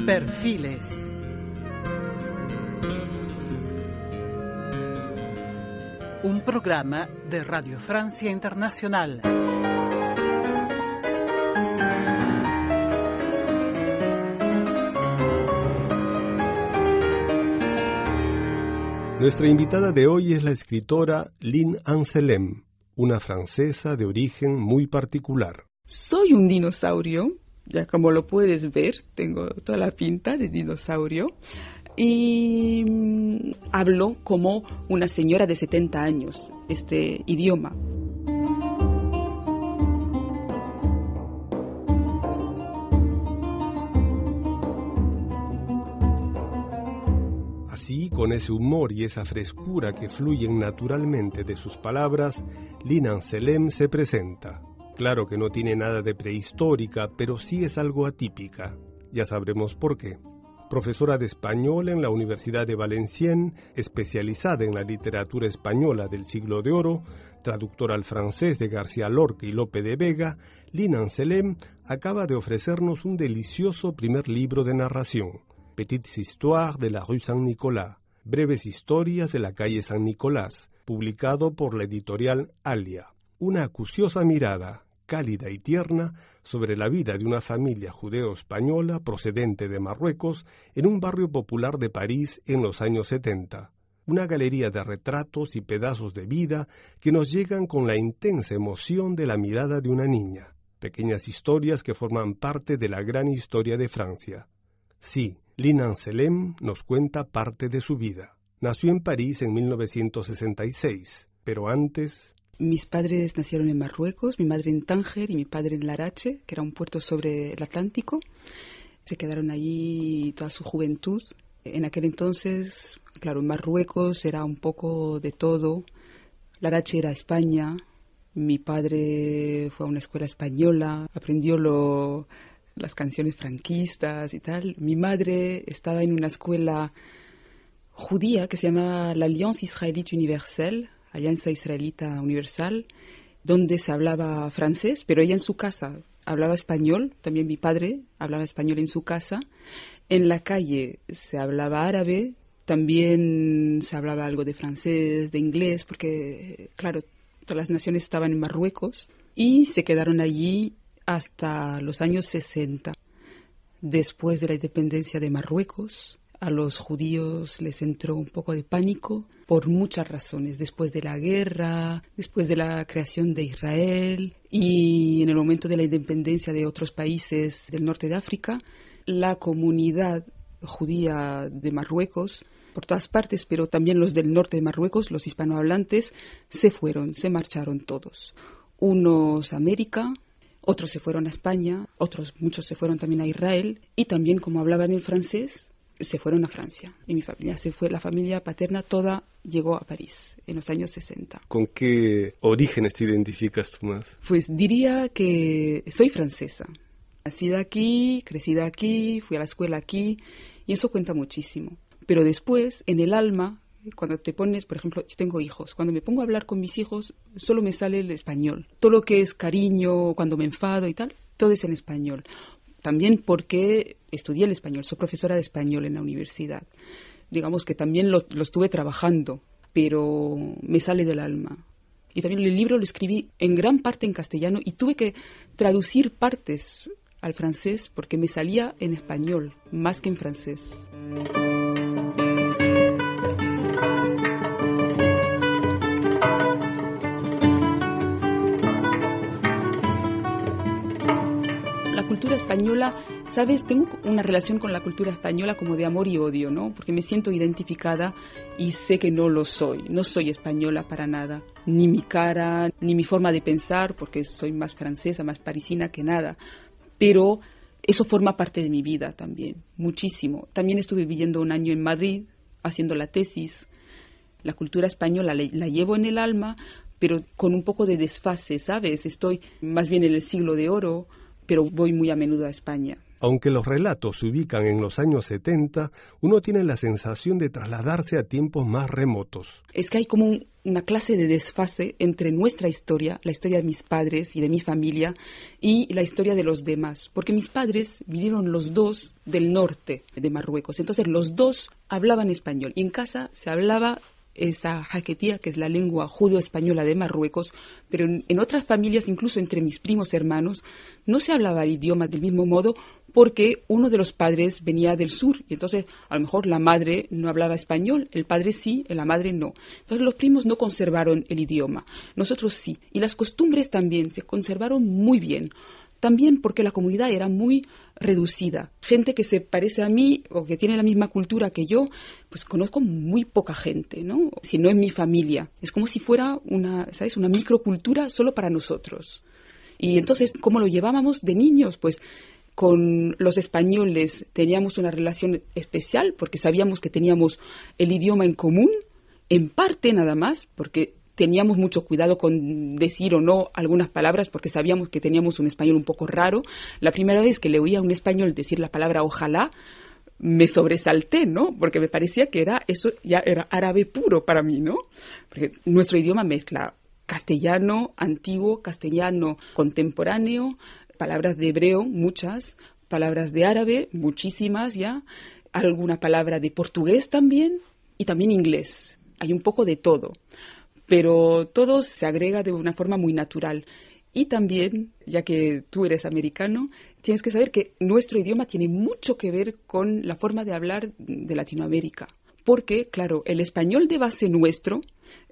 Perfiles. Un programa de Radio Francia Internacional. Nuestra invitada de hoy es la escritora Lynn Anselem, una francesa de origen muy particular. Soy un dinosaurio, ya como lo puedes ver, tengo toda la pinta de dinosaurio. Y hablo como una señora de 70 años, este idioma. Así, con ese humor y esa frescura que fluyen naturalmente de sus palabras, Lynn Anselem se presenta. Claro que no tiene nada de prehistórica, pero sí es algo atípica. Ya sabremos por qué. Profesora de español en la Universidad de Valenciennes, especializada en la literatura española del Siglo de Oro, traductora al francés de García Lorca y Lope de Vega, Lynn Anselem acaba de ofrecernos un delicioso primer libro de narración, Petites Histoires de la Rue Saint-Nicolas, breves historias de la calle San Nicolás, publicado por la editorial Alia. Una acuciosa mirada, cálida y tierna, sobre la vida de una familia judeo-española procedente de Marruecos en un barrio popular de París en los años 70. Una galería de retratos y pedazos de vida que nos llegan con la intensa emoción de la mirada de una niña. Pequeñas historias que forman parte de la gran historia de Francia. Sí, Lynn Anselem nos cuenta parte de su vida. Nació en París en 1966, pero antes... Mis padres nacieron en Marruecos, mi madre en Tánger y mi padre en Larache, que era un puerto sobre el Atlántico. Se quedaron allí toda su juventud. En aquel entonces, claro, en Marruecos era un poco de todo. Larache era España. Mi padre fue a una escuela española, aprendió las canciones franquistas y tal. Mi madre estaba en una escuela judía que se llama la Alliance Israélite Universelle, Alianza Israelita Universal, donde se hablaba francés, pero ella en su casa hablaba español. También mi padre hablaba español en su casa. En la calle se hablaba árabe, también se hablaba algo de francés, de inglés, porque, claro, todas las naciones estaban en Marruecos y se quedaron allí hasta los años 60. Después de la independencia de Marruecos, a los judíos les entró un poco de pánico por muchas razones. Después de la guerra, después de la creación de Israel y en el momento de la independencia de otros países del norte de África, la comunidad judía de Marruecos, por todas partes, pero también los del norte de Marruecos, los hispanohablantes, se marcharon todos. Unos a América, otros se fueron a España, muchos se fueron también a Israel y también, como hablaban el francés, se fueron a Francia. Y mi familia la familia paterna toda llegó a París en los años 60. ¿Con qué orígenes te identificas tú más? Pues diría que soy francesa. Nacida aquí, crecida aquí, fui a la escuela aquí y eso cuenta muchísimo. Pero después, en el alma, cuando te pones, por ejemplo, yo tengo hijos. Cuando me pongo a hablar con mis hijos, solo me sale el español. Todo lo que es cariño, cuando me enfado y tal, todo es en español. También porque estudié el español, soy profesora de español en la universidad. Digamos que también lo estuve trabajando, pero me sale del alma. Y también el libro lo escribí en gran parte en castellano y tuve que traducir partes al francés porque me salía en español más que en francés. La cultura española, ¿sabes? Tengo una relación con la cultura española como de amor y odio, ¿no? Porque me siento identificada y sé que no lo soy. No soy española para nada. Ni mi cara, ni mi forma de pensar, porque soy más francesa, más parisina que nada. Pero eso forma parte de mi vida también, muchísimo. También estuve viviendo un año en Madrid, haciendo la tesis. La cultura española la llevo en el alma, pero con un poco de desfase, ¿sabes? Estoy más bien en el Siglo de Oro, pero voy muy a menudo a España. Aunque los relatos se ubican en los años 70, uno tiene la sensación de trasladarse a tiempos más remotos. Es que hay como una clase de desfase entre nuestra historia, la historia de mis padres y de mi familia, y la historia de los demás. Porque mis padres vinieron los dos del norte de Marruecos, entonces los dos hablaban español. Y en casa se hablaba esa jaquetía, que es la lengua judeo-española de Marruecos, pero en otras familias, incluso entre mis primos hermanos, no se hablaba el idioma del mismo modo porque uno de los padres venía del sur y entonces a lo mejor la madre no hablaba español, el padre sí, la madre no. Entonces los primos no conservaron el idioma, nosotros sí. Y las costumbres también se conservaron muy bien. También porque la comunidad era muy reducida. Gente que se parece a mí o que tiene la misma cultura que yo, pues conozco muy poca gente, ¿no? Si no es mi familia. Es como si fuera una microcultura solo para nosotros. Y entonces, ¿cómo lo llevábamos de niños? Pues con los españoles teníamos una relación especial porque sabíamos que teníamos el idioma en común, en parte nada más, porque teníamos mucho cuidado con decir o no algunas palabras porque sabíamos que teníamos un español un poco raro. La primera vez que le oía a un español decir la palabra ojalá, me sobresalté, ¿no? Porque me parecía que eso ya era árabe puro para mí, ¿no? Porque nuestro idioma mezcla castellano antiguo, castellano contemporáneo, palabras de hebreo, muchas, palabras de árabe, muchísimas ya, alguna palabra de portugués también y también inglés. Hay un poco de todo. Pero todo se agrega de una forma muy natural. Y también, ya que tú eres americano, tienes que saber que nuestro idioma tiene mucho que ver con la forma de hablar de Latinoamérica. Porque, claro, el español de base nuestro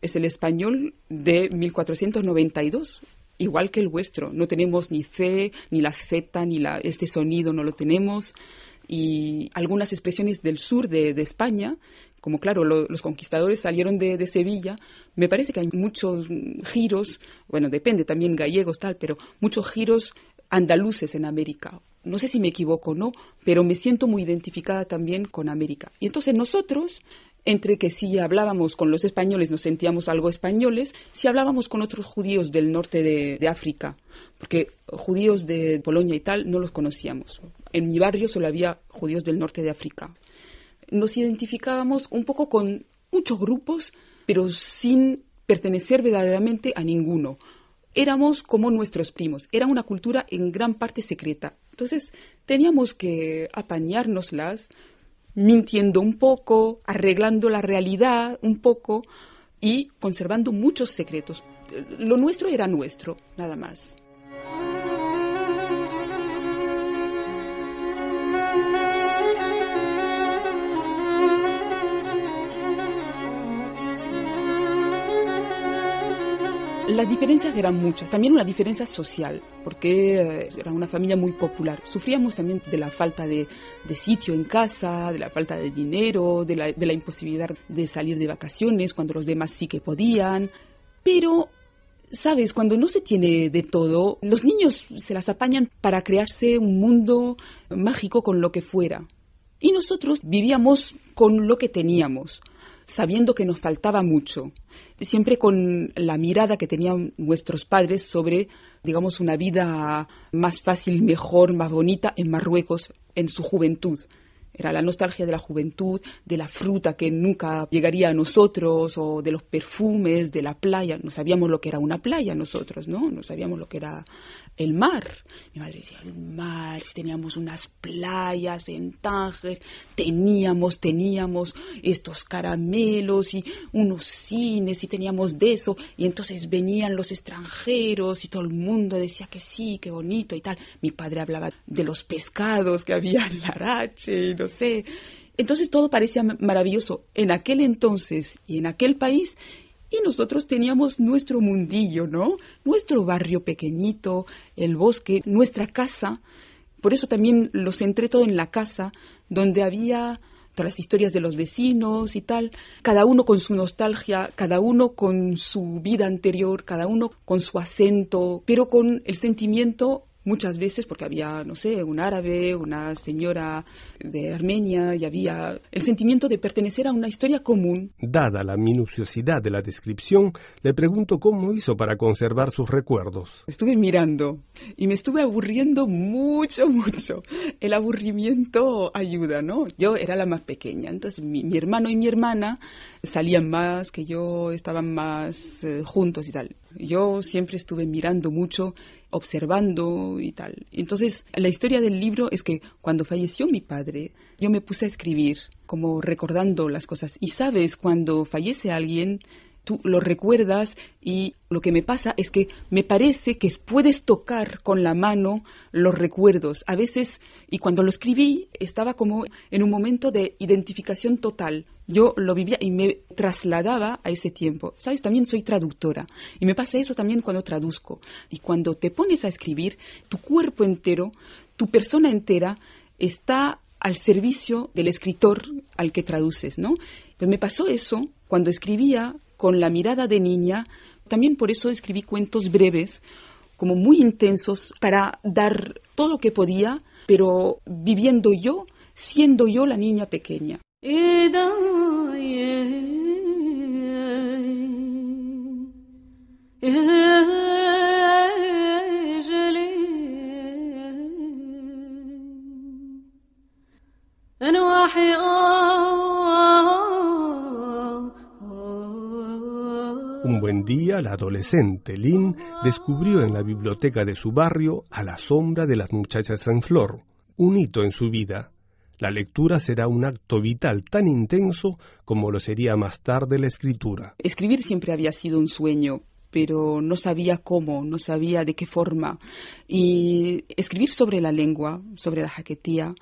es el español de 1492, igual que el vuestro. No tenemos ni C, ni la Z, ni este sonido no lo tenemos. Y algunas expresiones del sur de España, como claro, los conquistadores salieron de Sevilla, me parece que hay muchos giros, bueno, depende también gallegos tal, pero muchos giros andaluces en América. No sé si me equivoco o no, pero me siento muy identificada también con América. Y entonces nosotros, entre que si hablábamos con los españoles nos sentíamos algo españoles, si hablábamos con otros judíos del norte de África, porque judíos de Polonia y tal no los conocíamos. En mi barrio solo había judíos del norte de África. Nos identificábamos un poco con muchos grupos, pero sin pertenecer verdaderamente a ninguno. Éramos como nuestros primos. Era una cultura en gran parte secreta. Entonces teníamos que apañárnoslas, mintiendo un poco, arreglando la realidad un poco y conservando muchos secretos. Lo nuestro era nuestro, nada más. Las diferencias eran muchas, también una diferencia social, porque era una familia muy popular. Sufríamos también de la falta de sitio en casa, de la falta de dinero, de la imposibilidad de salir de vacaciones cuando los demás sí que podían. Pero, ¿sabes? Cuando no se tiene de todo, los niños se las apañan para crearse un mundo mágico con lo que fuera. Y nosotros vivíamos con lo que teníamos, sabiendo que nos faltaba mucho. Siempre con la mirada que tenían nuestros padres sobre, digamos, una vida más fácil, mejor, más bonita en Marruecos en su juventud. Era la nostalgia de la juventud, de la fruta que nunca llegaría a nosotros, o de los perfumes, de la playa. No sabíamos lo que era una playa nosotros, ¿no? No sabíamos lo que era el mar. Mi madre decía, el mar, teníamos unas playas en Tánger, teníamos estos caramelos y unos cines y teníamos de eso. Y entonces venían los extranjeros y todo el mundo decía que sí, qué bonito y tal. Mi padre hablaba de los pescados que había en Larache y no sé. Entonces todo parecía maravilloso en aquel entonces y en aquel país. Y nosotros teníamos nuestro mundillo, ¿no? Nuestro barrio pequeñito, el bosque, nuestra casa. Por eso también lo centré todo en la casa, donde había todas las historias de los vecinos y tal. Cada uno con su nostalgia, cada uno con su vida anterior, cada uno con su acento, pero con el sentimiento muchas veces, porque había, no sé, un árabe, una señora de Armenia, y había el sentimiento de pertenecer a una historia común. Dada la minuciosidad de la descripción, le pregunto cómo hizo para conservar sus recuerdos. Estuve mirando y me estuve aburriendo mucho. El aburrimiento ayuda, ¿no? Yo era la más pequeña, entonces mi hermano y mi hermana salían más que yo, estaban más juntos y tal. Yo siempre estuve mirando mucho, observando y tal. Entonces, la historia del libro es que cuando falleció mi padre, yo me puse a escribir, como recordando las cosas. Y sabes, cuando fallece alguien, tú lo recuerdas y lo que me pasa es que me parece que puedes tocar con la mano los recuerdos. A veces, y cuando lo escribí, estaba como en un momento de identificación total. Yo lo vivía y me trasladaba a ese tiempo. ¿Sabes? También soy traductora. Y me pasa eso también cuando traduzco. Y cuando te pones a escribir, tu cuerpo entero, tu persona entera, está al servicio del escritor al que traduces, ¿no? Pues me pasó eso cuando escribía con la mirada de niña. También por eso escribí cuentos breves, como muy intensos, para dar todo lo que podía, pero viviendo yo, siendo yo la niña pequeña. Un buen día, la adolescente Lynn descubrió en la biblioteca de su barrio A la sombra de las muchachas en flor, un hito en su vida. La lectura será un acto vital tan intenso como lo sería más tarde la escritura. Escribir siempre había sido un sueño, pero no sabía cómo, no sabía de qué forma. Y escribir sobre la lengua, sobre la jaquetía,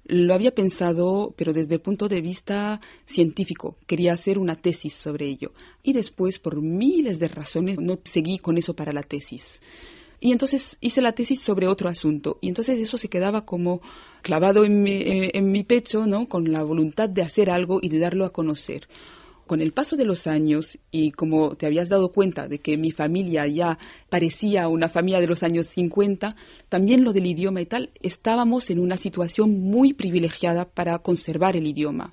lo había pensado, pero desde el punto de vista científico. Quería hacer una tesis sobre ello. Y después, por miles de razones, no seguí con eso para la tesis. Y entonces hice la tesis sobre otro asunto. Y entonces eso se quedaba como clavado en mi pecho, ¿no? Con la voluntad de hacer algo y de darlo a conocer. Con el paso de los años, y como te habías dado cuenta de que mi familia ya parecía una familia de los años 50, también lo del idioma y tal, estábamos en una situación muy privilegiada para conservar el idioma.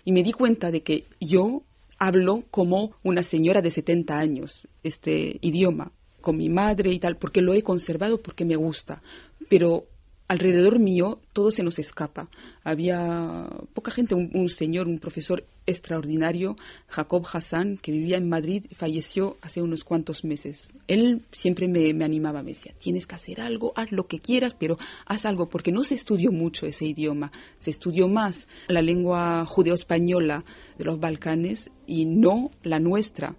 Y me di cuenta de que yo hablo como una señora de 70 años, este idioma, con mi madre y tal, porque lo he conservado, porque me gusta. Pero alrededor mío todo se nos escapa. Había poca gente, un señor, un profesor extraordinario, Jacob Hassan, que vivía en Madrid, falleció hace unos cuantos meses. Él siempre me animaba, me decía, tienes que hacer algo, haz lo que quieras, pero haz algo, porque no se estudió mucho ese idioma, se estudió más la lengua judeo-española de los Balcanes y no la nuestra,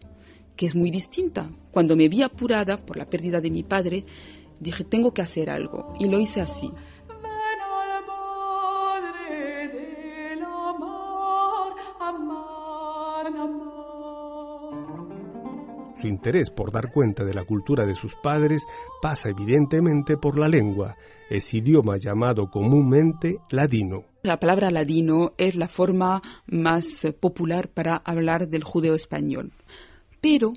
que es muy distinta. Cuando me vi apurada por la pérdida de mi padre, dije, tengo que hacer algo, y lo hice así. Su interés por dar cuenta de la cultura de sus padres pasa evidentemente por la lengua, ese idioma llamado comúnmente ladino. La palabra ladino es la forma más popular para hablar del judeo español. Pero,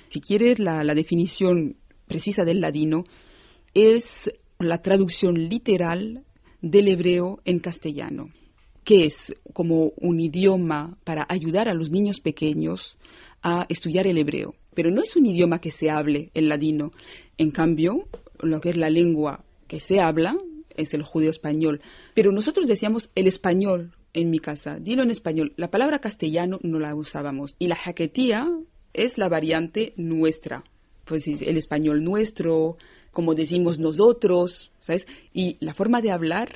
si quieres la definición precisa del ladino, es la traducción literal del hebreo en castellano, que es como un idioma para ayudar a los niños pequeños a estudiar el hebreo. Pero no es un idioma que se hable, el ladino. En cambio, lo que es la lengua que se habla es el judeo español. Pero nosotros decíamos el español en mi casa, dilo en español. La palabra castellano no la usábamos. Y la jaquetía es la variante nuestra. Pues el español nuestro, como decimos nosotros, ¿sabes? Y la forma de hablar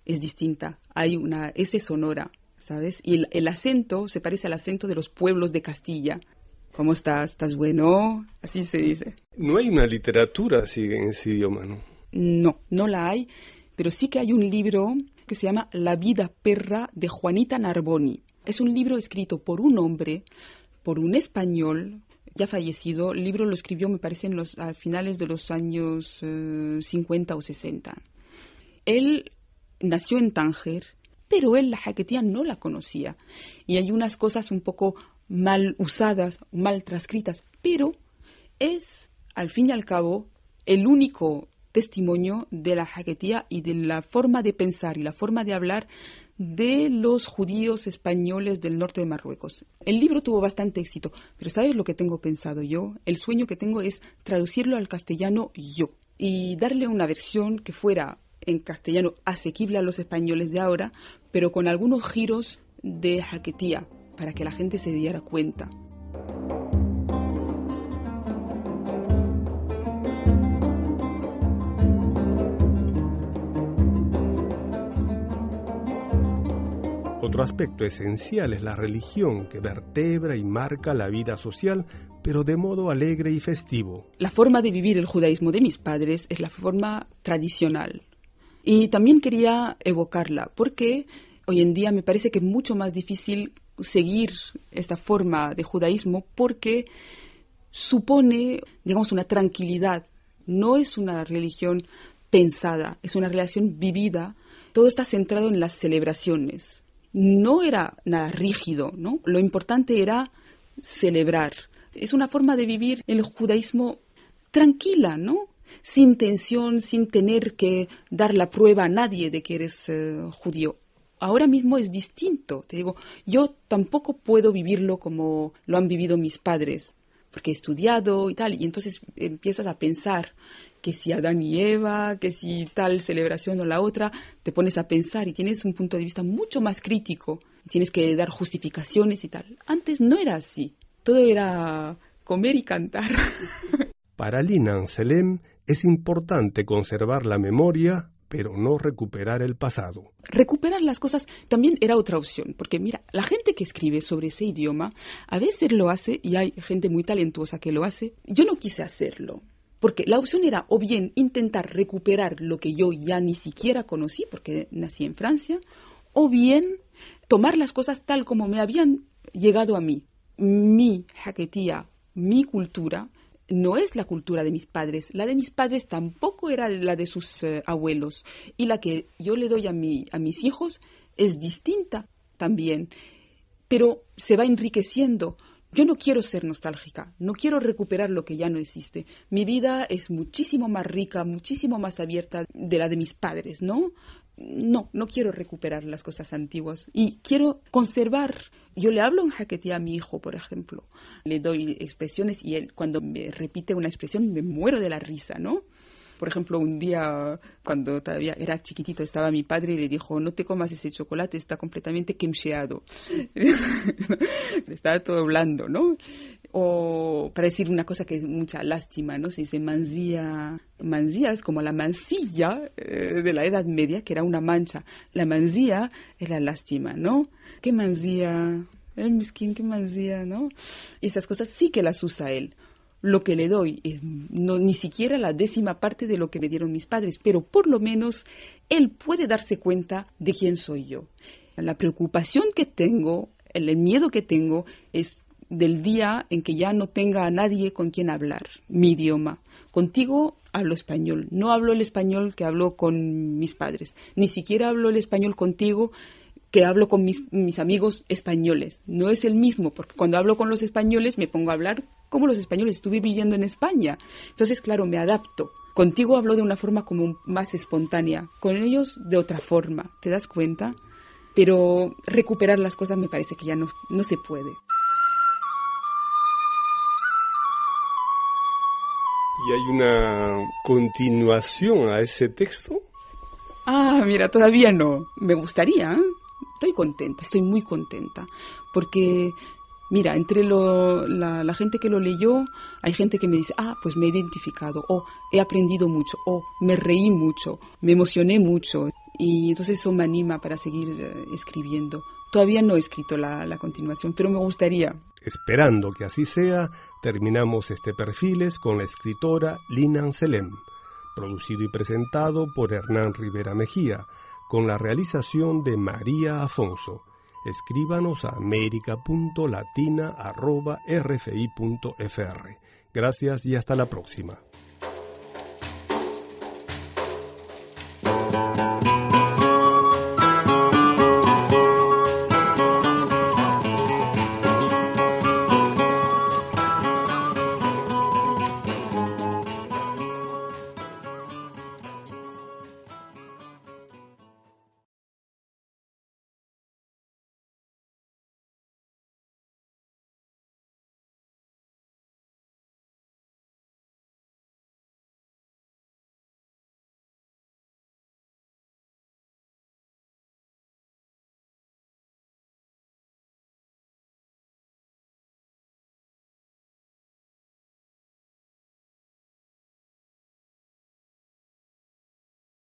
es distinta. Hay una S sonora, ¿sabes? Y el acento se parece al acento de los pueblos de Castilla. ¿Cómo estás? ¿Estás bueno? Así se dice. No hay una literatura así en ese idioma, ¿no? No la hay, pero sí que hay un libro que se llama La vida perra de Juanita Narboni. Es un libro escrito por un hombre, por un español, ya fallecido. El libro lo escribió, me parece, a finales de los años 50 o 60. Él nació en Tánger, pero él la jaquetía no la conocía. Y hay unas cosas un poco mal usadas, mal transcritas, pero es, al fin y al cabo, el único testimonio de la Jaquetía y de la forma de pensar y la forma de hablar de los judíos españoles del norte de Marruecos. El libro tuvo bastante éxito, pero ¿sabes lo que tengo pensado yo? El sueño que tengo es traducirlo al castellano yo y darle una versión que fuera en castellano asequible a los españoles de ahora, pero con algunos giros de Jaquetía, para que la gente se diera cuenta. Otro aspecto esencial es la religión, que vertebra y marca la vida social, pero de modo alegre y festivo. La forma de vivir el judaísmo de mis padres es la forma tradicional. Y también quería evocarla, porque hoy en día me parece que es mucho más difícil seguir esta forma de judaísmo, porque supone, digamos, una tranquilidad. No es una religión pensada, es una religión vivida. Todo está centrado en las celebraciones. No era nada rígido, ¿no? Lo importante era celebrar. Es una forma de vivir el judaísmo tranquila, ¿no? Sin tensión, sin tener que dar la prueba a nadie de que eres judío. Ahora mismo es distinto. Te digo, yo tampoco puedo vivirlo como lo han vivido mis padres, porque he estudiado y tal, y entonces empiezas a pensar que si Adán y Eva, que si tal celebración o la otra, te pones a pensar y tienes un punto de vista mucho más crítico, y tienes que dar justificaciones y tal. Antes no era así, todo era comer y cantar. Para Linan Selem es importante conservar la memoria, pero no recuperar el pasado. Recuperar las cosas también era otra opción, porque mira, la gente que escribe sobre ese idioma a veces lo hace, y hay gente muy talentosa que lo hace. Yo no quise hacerlo, porque la opción era o bien intentar recuperar lo que yo ya ni siquiera conocí, porque nací en Francia, o bien tomar las cosas tal como me habían llegado a mí. Mi Jaquetía, mi cultura, no es la cultura de mis padres. La de mis padres tampoco era la de sus abuelos. Y la que yo le doy a mis hijos es distinta también. Pero se va enriqueciendo. Yo no quiero ser nostálgica, no quiero recuperar lo que ya no existe. Mi vida es muchísimo más rica, muchísimo más abierta de la de mis padres, ¿no? No quiero recuperar las cosas antiguas y quiero conservar. Yo le hablo en Jaquetía a mi hijo, por ejemplo. Le doy expresiones y él, cuando me repite una expresión, me muero de la risa, ¿no? Por ejemplo, un día, cuando todavía era chiquitito, estaba mi padre y le dijo, no te comas ese chocolate, está completamente quemcheado. Estaba todo blando, ¿no? O para decir una cosa que es mucha lástima, ¿no? Se dice manzía. Manzía es como la mancilla de la Edad Media, que era una mancha. La manzía es la lástima, ¿no? ¿Qué manzía? El misquín, qué manzía, ¿no? Y esas cosas sí que las usa él. Lo que le doy es ni siquiera la 10ª parte de lo que me dieron mis padres, pero por lo menos él puede darse cuenta de quién soy yo. La preocupación que tengo, el miedo que tengo es del día en que ya no tenga a nadie con quien hablar mi idioma. Contigo hablo español, no hablo el español que hablo con mis padres, ni siquiera hablo el español contigo que hablo con mis amigos españoles. No es el mismo, porque cuando hablo con los españoles me pongo a hablar como los españoles. Estuve viviendo en España. Entonces, claro, me adapto. Contigo hablo de una forma como más espontánea, con ellos de otra forma. ¿Te das cuenta? Pero recuperar las cosas me parece que ya no se puede. ¿Y hay una continuación a ese texto? Ah, mira, todavía no. Me gustaría, ¿eh? Estoy contenta, estoy muy contenta, porque, mira, entre la gente que lo leyó, hay gente que me dice, pues me he identificado, o he aprendido mucho, o me reí mucho, me emocioné mucho, y entonces eso me anima para seguir escribiendo. Todavía no he escrito la continuación, pero me gustaría. Esperando que así sea, terminamos este Perfiles con la escritora Linan Selem, producido y presentado por Hernán Rivera Mejía, con la realización de María Afonso. Escríbanos a america.latina@rfi.fr. Gracias y hasta la próxima.